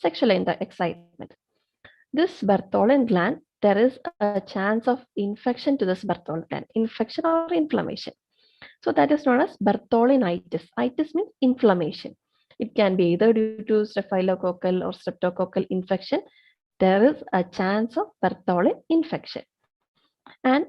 sexual excitement. This Bartholin gland, there is a chance of infection to this Bartholin gland, infection or inflammation. So that is known as Bertholinitis. Itis means inflammation. It can be either due to staphylococcal or streptococcal infection. There is a chance of Bertholin infection. And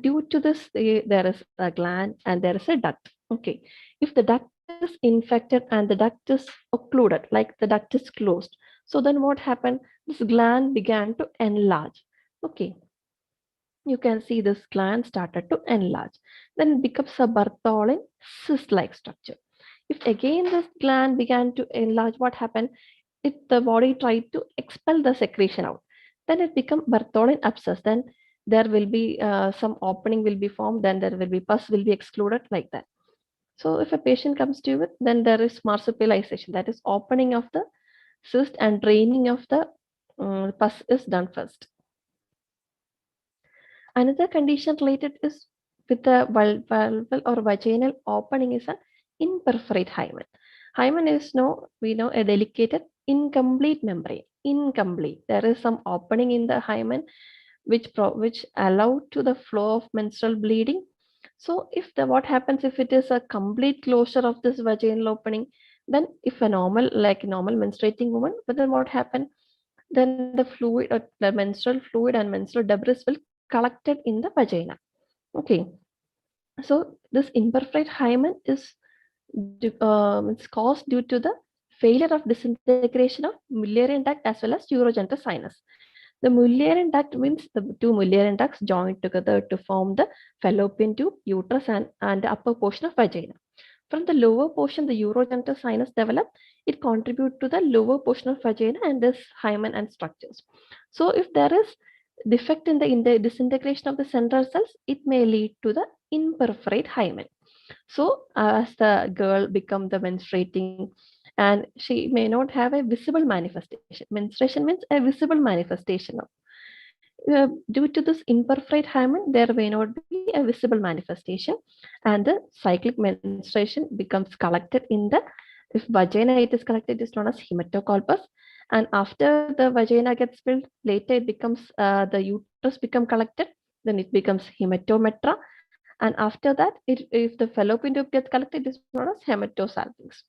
due to this, there is a gland and there is a duct. Okay. If the duct is infected and the duct is occluded, like the duct is closed, so then what happened? This gland began to enlarge. Okay. You can see this gland started to enlarge. Then it becomes a Bartholin cyst-like structure. If again this gland began to enlarge, what happened? The body tried to expel the secretion out. Then it becomes Bartholin abscess. Then there will be some opening will be formed. Then there will be pus will be excluded like that. So if a patient comes to you with, then there is marsupialization. That is opening of the cyst and draining of the pus is done first. Another condition related is with the vulval or vaginal opening is an imperfect hymen. Hymen is we know a delicate incomplete membrane. Incomplete. There is some opening in the hymen which allow to the flow of menstrual bleeding. So if what happens if it is a complete closure of this vaginal opening, then if a normal menstruating woman, but then what happens? Then the fluid or the menstrual fluid and menstrual debris will collected in the vagina. Okay, so this imperfect hymen is it's caused due to the failure of disintegration of Mullerian duct as well as urogenital sinus. The Mullerian duct means the two Mullerian ducts joined together to form the fallopian tube, uterus, and the upper portion of vagina. From the lower portion, the urogenital sinus develop. It contributes to the lower portion of vagina and this hymen and structures. So if there is defect in the disintegration of the central cells, it may lead to the imperforate hymen. So as the girl becomes the menstruating, and she may not have a visible manifestation. Menstruation means a visible manifestation of. Due to this imperforate hymen, there may not be a visible manifestation, and the cyclic menstruation becomes collected in the. If vagina it is collected, it is known as hematocolpus. And after the vagina gets filled, later it becomes the uterus become collected, then it becomes hematometra. And after that, if the fallopian tube gets collected, it is known as hematosalpinx.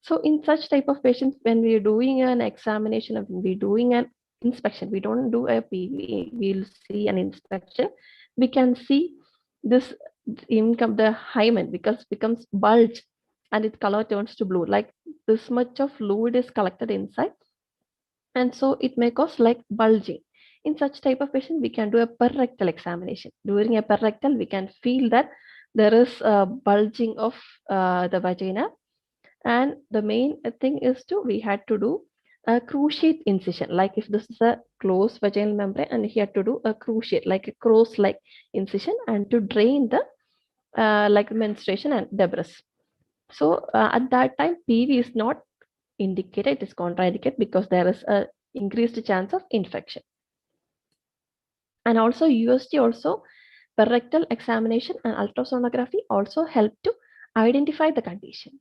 So in such type of patients, when we are doing an examination, when we're doing an inspection, we don't do a PV, we'll see an inspection. We can see this the hymen becomes bulge and its color turns to blue, like this much of fluid is collected inside. And so it may cause like bulging. In such type of patient, we can do a perrectal examination. During a perrectal, we can feel that there is a bulging of the vagina. And the main thing is we had to do a cruciate incision. Like if this is a closed vaginal membrane, and he had to do a cruciate, like a cross-like incision, and to drain the like menstruation and debris. So at that time, PV is not indicated, it is contraindicated because there is a increased chance of infection. And also USG also, perrectal examination and ultrasonography also help to identify the condition.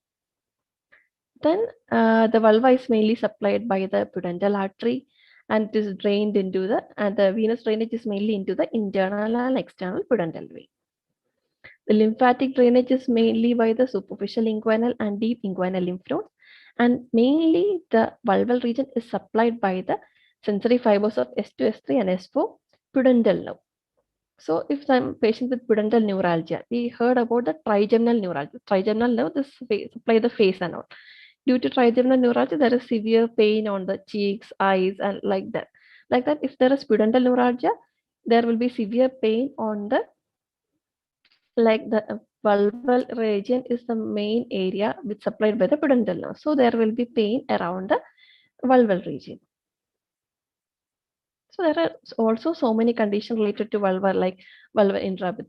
Then the vulva is mainly supplied by the pudendal artery and it is drained into and the venous drainage is mainly into the internal and external pudendal vein. The lymphatic drainage is mainly by the superficial inguinal and deep inguinal lymph nodes, and mainly the vulval region is supplied by the sensory fibers of S2, S3 and S4 pudendal nerve. So if some patient with pudendal neuralgia, we heard about the trigeminal neuralgia. Trigeminal nerve, this supply the face and all. Due to trigeminal neuralgia, there is severe pain on the cheeks, eyes, and like that. Like that, if there is pudendal neuralgia, there will be severe pain on the vulval region is the main area which supplied by the pudendal nerve. So there will be pain around the vulval region. So there are also so many conditions related to vulva, like vulvar intraepithelial